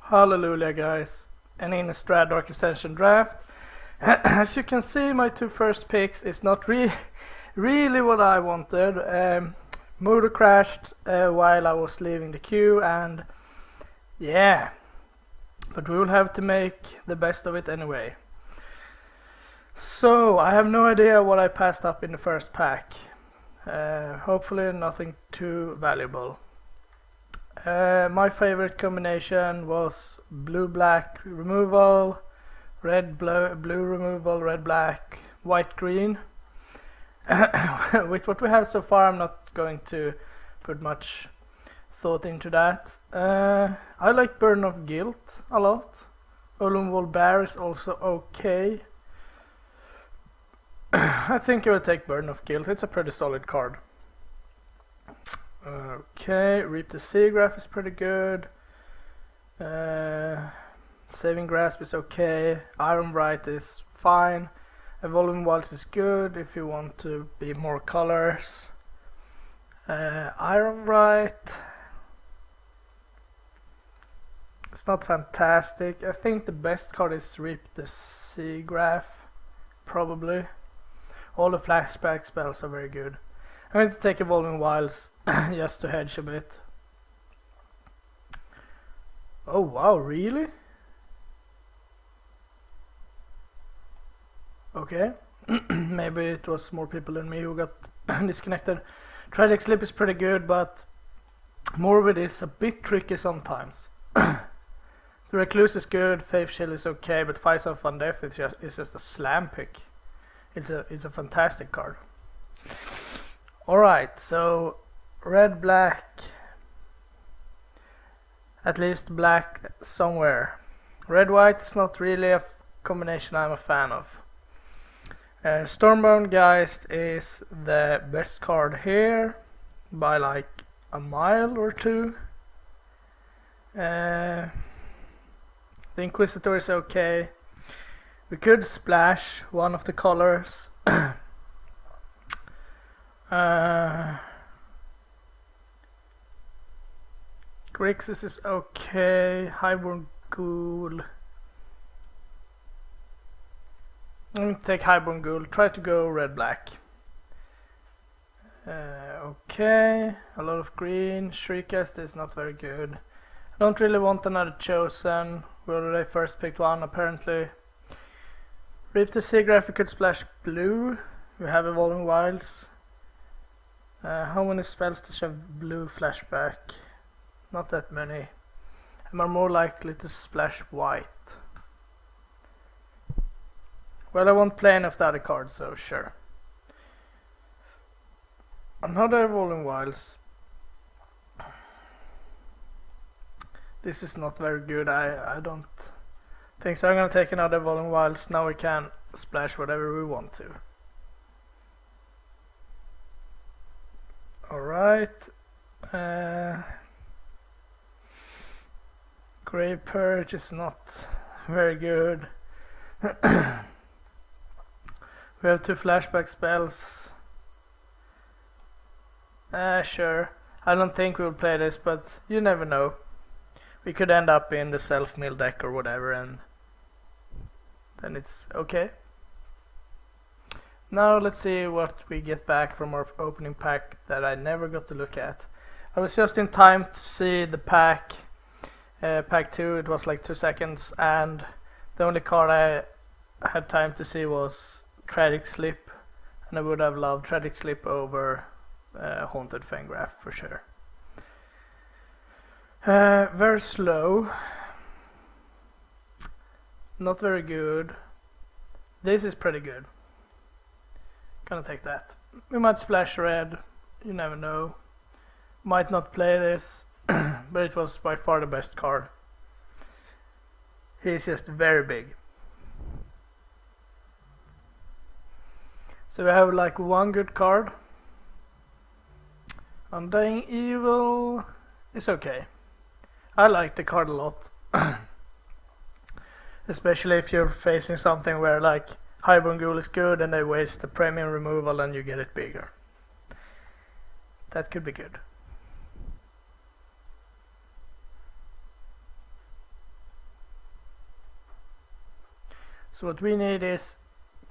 Hallelujah guys, an Innistrad Dark Extension draft. As you can see, my two first picks is not really what I wanted. Motor crashed while I was leaving the queue, and yeah, but we will have to make the best of it anyway. So I have no idea what I passed up in the first pack. Hopefully nothing too valuable. My favorite combination was blue-black removal, red-blue removal, red-black, white-green. With what we have so far, I'm not going to put much thought into that. I like Burden of Guilt a lot. Olumwol Bear is also okay. I think I will take Burden of Guilt, it's a pretty solid card. Okay, Reap the Seagraph is pretty good. Saving Grasp is okay. Iron Bright is fine. Evolving Wilds is good if you want to be more colors. Iron Bright, it's not fantastic. I think the best card is Reap the Seagraph, probably. All the flashback spells are very good. I'm going to take Evolving Wilds just to hedge a bit. Oh wow, really? Okay. Maybe it was more people than me who got disconnected. Tragic Slip is pretty good, but more of it is a bit tricky sometimes. The Recluse is good, Faith Shield is okay, but Fights of Fun Death is just a slam pick. It's a fantastic card. Alright, so red, black, at least black somewhere. Red, white is not really a combination I'm a fan of. Stormbound Geist is the best card here by like a mile or two. The Inquisitor is okay. We could splash one of the colors. Grixis is okay. Highborn Ghoul. I'm going to take Highborn Ghoul. Try to go red-black. Okay. A lot of green. Shriekast is not very good. I don't really want another Chosen. We already first picked one apparently. Reap the Seagraph, we could splash blue. We have Evolving Wilds. How many spells does she have blue flashback? Not that many. Am I more likely to splash white? Well, I won't play any of the other cards, so sure. Another Evolving Wilds. This is not very good. I don't think so. I'm gonna take another Evolving Wilds. Now we can splash whatever we want to. Alright. Grave Purge is not very good. We have two flashback spells. Sure. I don't think we'll play this, but you never know. We could end up in the self-mill deck or whatever, and then it's okay. Now let's see what we get back from our opening pack that I never got to look at. I was just in time to see the pack 2, it was like 2 seconds, and the only card I had time to see was Tragic Slip, and I would have loved Tragic Slip over Haunted Fangraph for sure. Very slow, not very good. This is pretty good. Gonna take that. We might splash red, you never know. Might not play this, but it was by far the best card. He's just very big. So we have like one good card. Undying Evil is okay. I like the card a lot. Especially if you're facing something where like Highborn Ghoul is good, and they waste the premium removal and you get it bigger. That could be good. So what we need is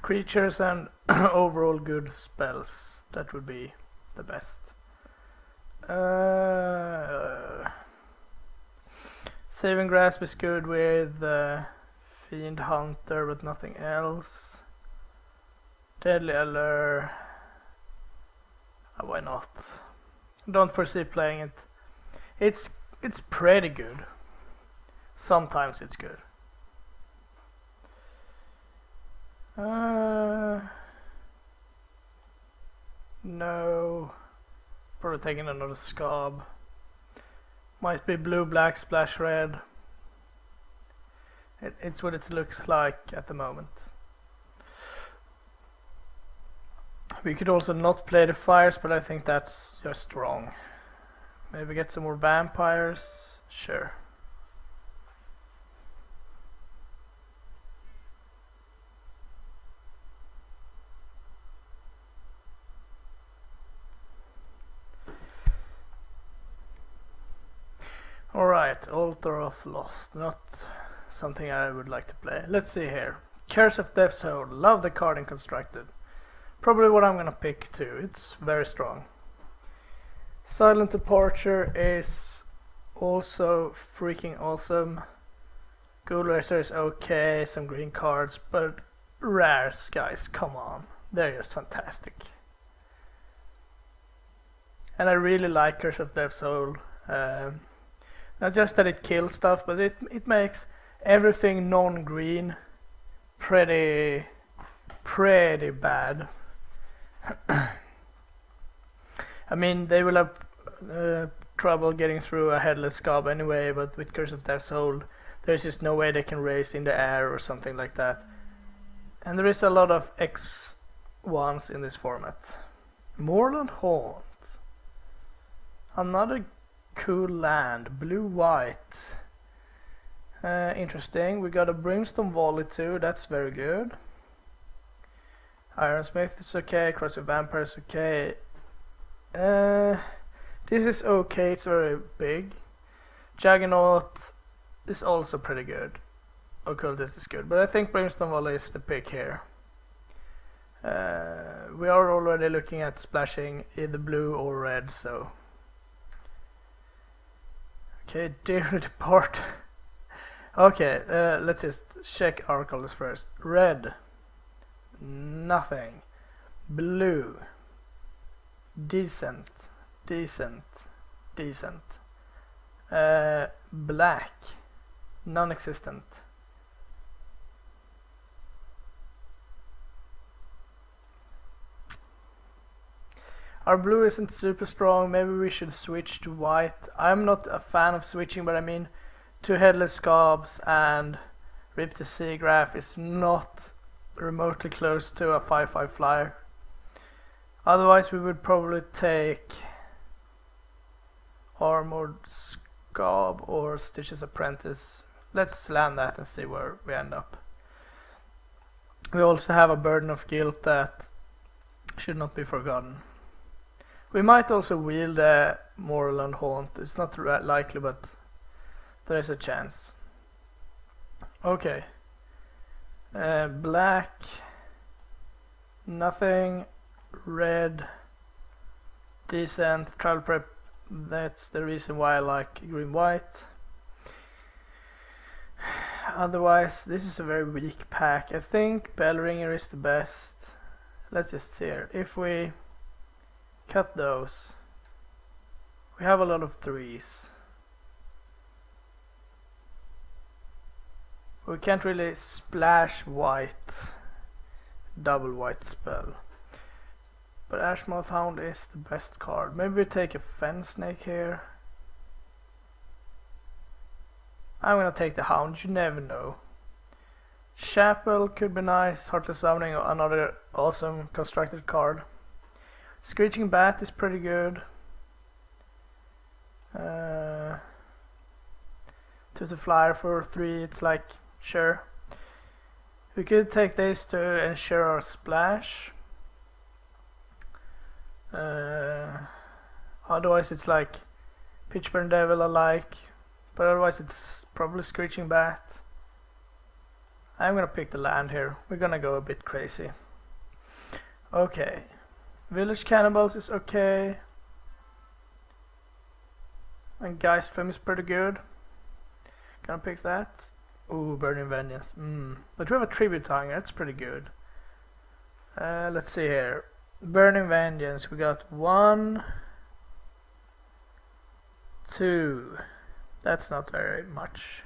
creatures and overall good spells. That would be the best. Saving Grasp is good with Fiend Hunter, but nothing else. Deadly Allure. Why not? Don't foresee playing it. It's pretty good. Sometimes it's good. No. Probably taking another Scob. Might be blue, black, splash red. It's what it looks like at the moment. We could also not play the fires, but I think that's just wrong. Maybe get some more vampires? Sure. Alright, Altar of Lost. Not something I would like to play. Let's see here. Curse of Death's Hold. Love the card in Constructed. Probably what I'm gonna pick too. It's very strong. Silent Departure is also freaking awesome. Ghoul Racer is okay, some green cards, but rares, guys, come on. They're just fantastic. And I really like Curse of Death's Hold. Not just that it kills stuff, but it makes everything non-green pretty bad. I mean, they will have trouble getting through a Headless Scob anyway, but with Curse of Death's Hold, there's just no way they can race in the air or something like that. And there is a lot of X1s in this format. Moorland Haunt. Another cool land, blue-white. Interesting. We got a Brimstone Volley too, that's very good. Ironsmith is okay, Cross with Vampire is okay. This is okay, it's very big. Juggernaut is also pretty good. Occultist is good, but I think Brimstone Volley is the pick here. We are already looking at splashing either blue or red, so... Okay, Dearly Depart. Okay, let's just check our colors first. Red. Nothing. Blue. Decent. Black. Non-existent. Our blue isn't super strong, maybe we should switch to white. I'm not a fan of switching, but I mean, two Headless Scobs and Rip the Seagraph is not remotely close to a 5/5 flyer. Otherwise we would probably take Armored Scob or Stitch's Apprentice. Let's slam that and see where we end up. We also have a Burden of Guilt that should not be forgotten. We might also wield a Moorland Haunt. It's not likely, but there is a chance. Okay. Black. Nothing. Red. Decent. Travel Prep. That's the reason why I like green-white. Otherwise, this is a very weak pack. I think Bellringer is the best. Let's just see here. If we cut those, we have a lot of 3s. We can't really splash white, double white spell. But Ashmouth Hound is the best card. Maybe we take a Fen Snake here. I'm gonna take the Hound, you never know. Chapel could be nice. Heartless Summoning, another awesome constructed card. Screeching Bat is pretty good. To the flyer for 3, it's like, sure. We could take this to ensure our splash. Otherwise it's like Pitchburn Devil alike, but otherwise it's probably Screeching Bat. I'm gonna pick the land here. We're gonna go a bit crazy. Okay. Village Cannibals is okay. And Geistfam is pretty good. Gonna pick that. Ooh, Burning Vengeance. But we have a Tribute Hunger, that's pretty good. Let's see here. Burning Vengeance, we got 1, 2. That's not very much.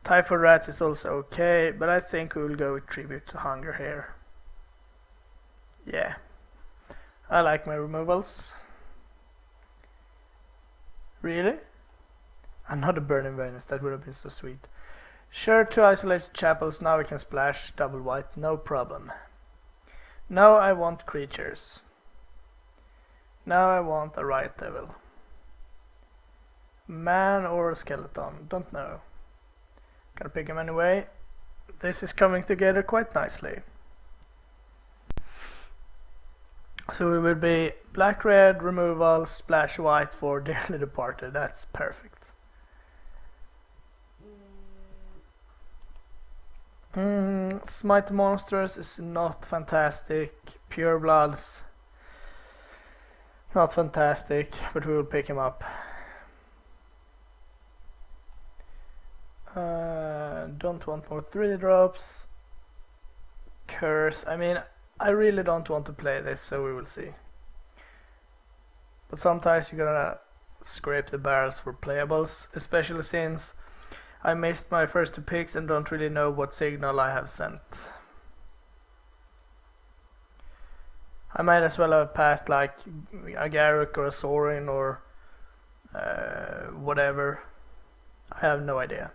Typhoid Rats is also okay, but I think we will go with Tribute to Hunger here. Yeah. I like my removals. Really? Another Burning Vengeance, that would have been so sweet. Sure, 2 Isolated Chapels, now we can splash double white, no problem. Now I want creatures. Now I want a Riot Devil. Man or a skeleton, don't know. Gonna pick him anyway. This is coming together quite nicely. So we will be black red removal, splash white for Dearly Departed. That's perfect. Smite Monsters is not fantastic. Pure Bloods, not fantastic, but we will pick him up. Don't want more 3 drops. Curse. I mean, I really don't want to play this, so we will see. But sometimes you're gonna scrape the barrels for playables, especially since I missed my first 2 picks and don't really know what signal I have sent. I might as well have passed like a Garruk or a Sorin or whatever. I have no idea.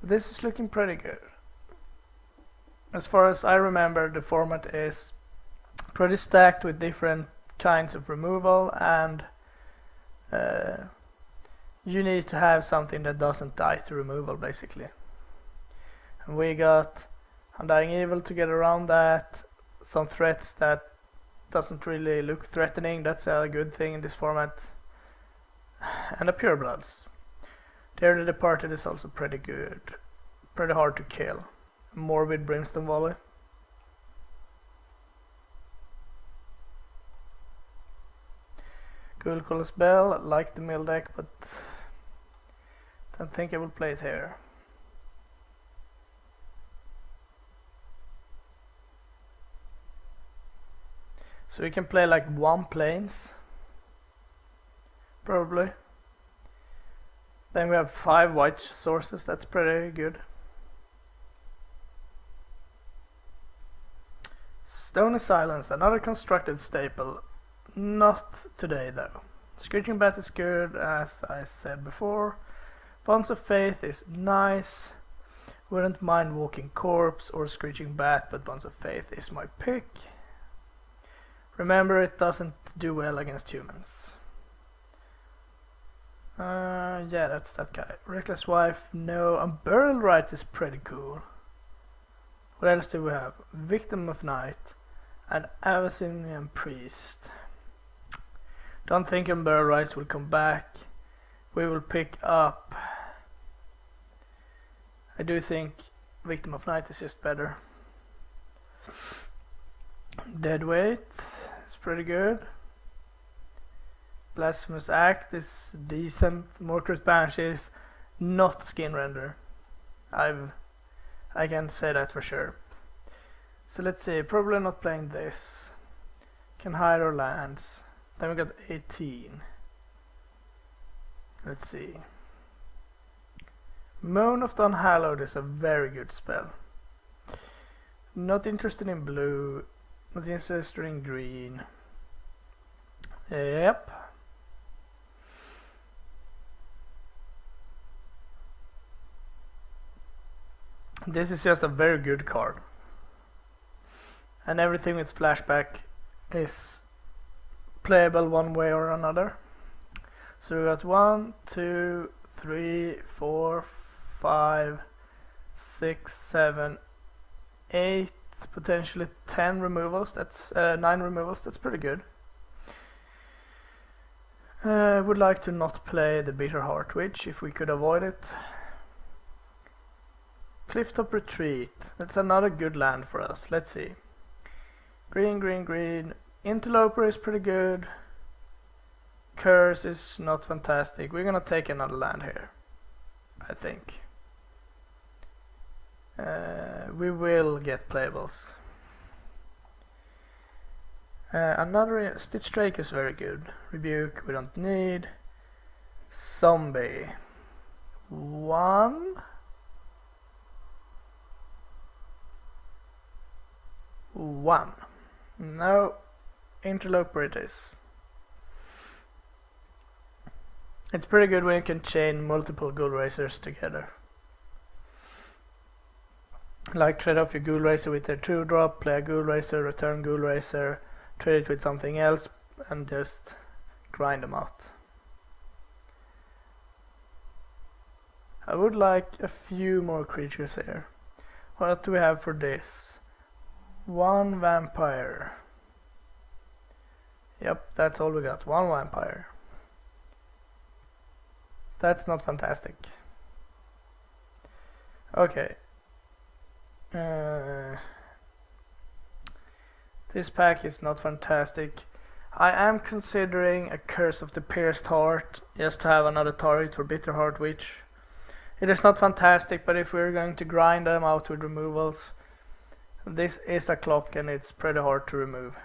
This is looking pretty good. As far as I remember, the format is pretty stacked with different kinds of removal, and you need to have something that doesn't die to removal, basically. And we got Undying Evil to get around that, some threats that doesn't really look threatening, that's a good thing in this format, and a Pure Bloods. Dearly Departed is also pretty good, pretty hard to kill. Morbid Brimstone Volley. Ghoul Bell, like the mill deck, but don't think I will play it here. So we can play like 1 planes, probably. Then we have 5 white sources, that's pretty good. Stony Silence, another constructed staple. Not today though. Screeching Bat is good, as I said before. Bonds of Faith is nice. Wouldn't mind Walking Corpse or Screeching Bat, but Bonds of Faith is my pick. Remember, it doesn't do well against humans. Yeah, that's that guy. Reckless Wife, no. And Burial Rites is pretty cool. What else do we have? Victim of Night and Abyssinian Priest. Don't think Burial Rites will come back. We will pick up. I do think Victim of Night is just better. Deadweight is pretty good. Blasphemous Act is decent. Morcrus Banshees, not Skin Render. I can say that for sure. So let's see, probably not playing this. Can hide our lands. Then we got 18. Let's see. Moan of the Unhallowed is a very good spell. Not interested in blue. Not interested in green. Yep. This is just a very good card. And everything with flashback is playable one way or another. So we got 1, 2, 3, 4, 5, 6, 7, 8, potentially 10 removals. That's 9 removals. That's pretty good. Would like to not play the Bitter Heart Witch if we could avoid it. Clifftop Retreat. That's another good land for us. Let's see. Green, green, green. Interloper is pretty good. Curse is not fantastic. We're gonna take another land here, I think. We will get playables. Another Stitch Drake is very good. Rebuke we don't need. Zombie. 1. 1. No. Interloper it is. It's pretty good when you can chain multiple Ghoul Racers together. Like trade off your Ghoul Racer with their 2-drop, play a Ghoul Racer, return Ghoul Racer, trade it with something else, and just grind them out. I would like a few more creatures here. What do we have for this? 1 vampire. Yep, that's all we got. 1 vampire. That's not fantastic. Okay. This pack is not fantastic. I am considering a Curse of the Pierced Heart, just to have another target for Bitter Heart Witch. It is not fantastic, but if we're going to grind them out with removals, this is a clock and it's pretty hard to remove.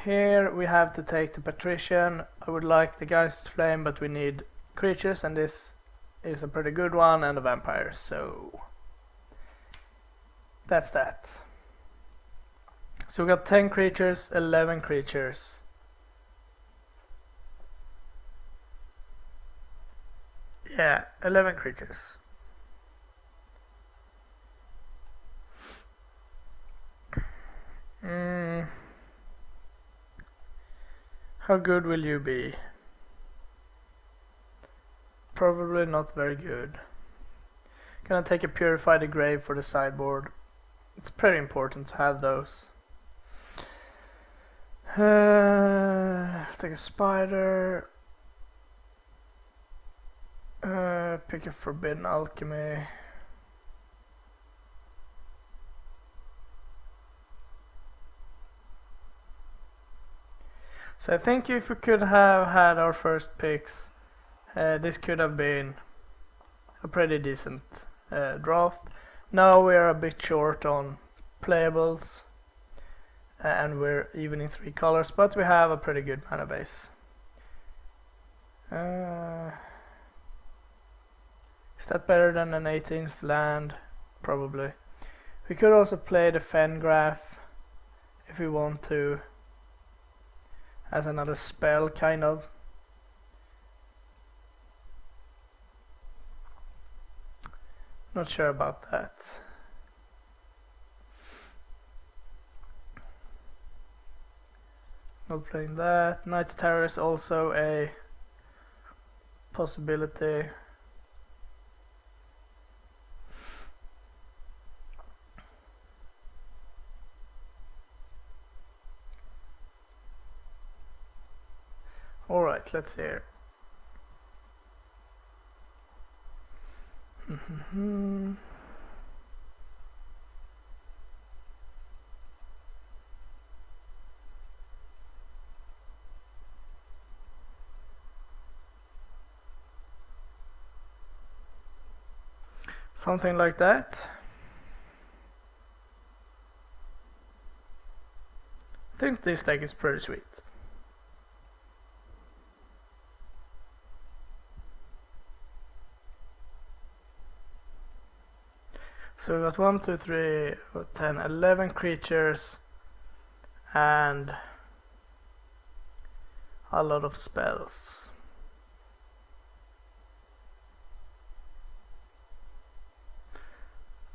Here we have to take the Patrician. I would like the Geist Flame, but we need creatures, and this is a pretty good one, and a vampire, so that's that. So we got 10 creatures, 11 creatures. Yeah, 11 creatures. How good will you be? Probably not very good. Gonna take a Purify the Grave for the sideboard. It's pretty important to have those. Let's take a Spider. Pick a Forbidden Alchemy. So I think if we could have had our first picks, this could have been a pretty decent draft. Now we are a bit short on playables, and we're even in 3 colors, but we have a pretty good mana base. Is that better than an 18th land? Probably. We could also play the Fengraph if we want to, as another spell, kind of. Not sure about that. Not playing that. Knight's Terror is also a possibility. Alright, let's see here. Something like that. I think this deck is pretty sweet. So we got 1, 2, 3, 10, 11 creatures and a lot of spells.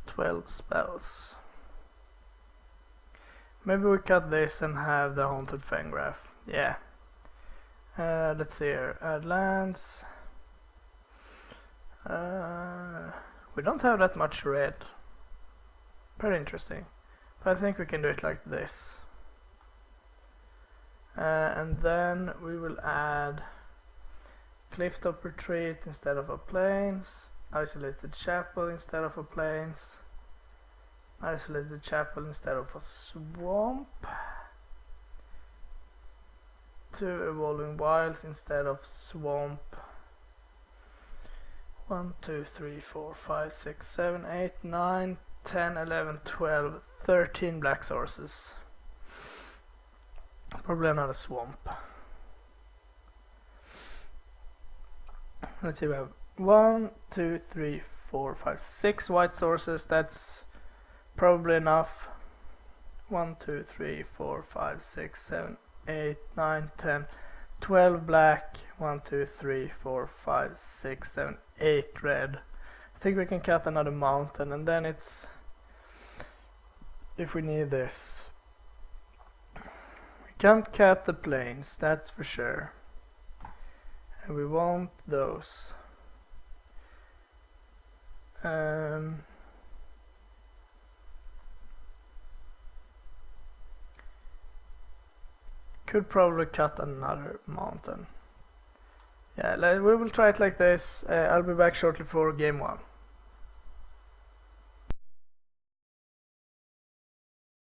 $12 spells. Maybe we cut this and have the Haunted Fengraph. Yeah. Let's see here. Add lands. We don't have that much red. Very interesting. But I think we can do it like this. And then we will add clifftop retreat instead of a plains, isolated chapel instead of a plains, isolated chapel instead of a swamp, 2 evolving wilds instead of swamp. 1, 2, 3, 4, 5, 6, 7, 8, 9, 10, 11, 12, 13 black sources. Probably another swamp. Let's see, we have 1, 2, 3, 4, 5, 6 white sources. That's probably enough. 1, 2, 3, 4, 5, 6, 7, 8, 9, 10, 12 black. 1, 2, 3, 4, 5, 6, 7, 8 red. I think we can cut another mountain, and then it's if we need this. We can't cut the plains, that's for sure. And we want those. Could probably cut another mountain. Yeah, we will try it like this. I'll be back shortly for game 1.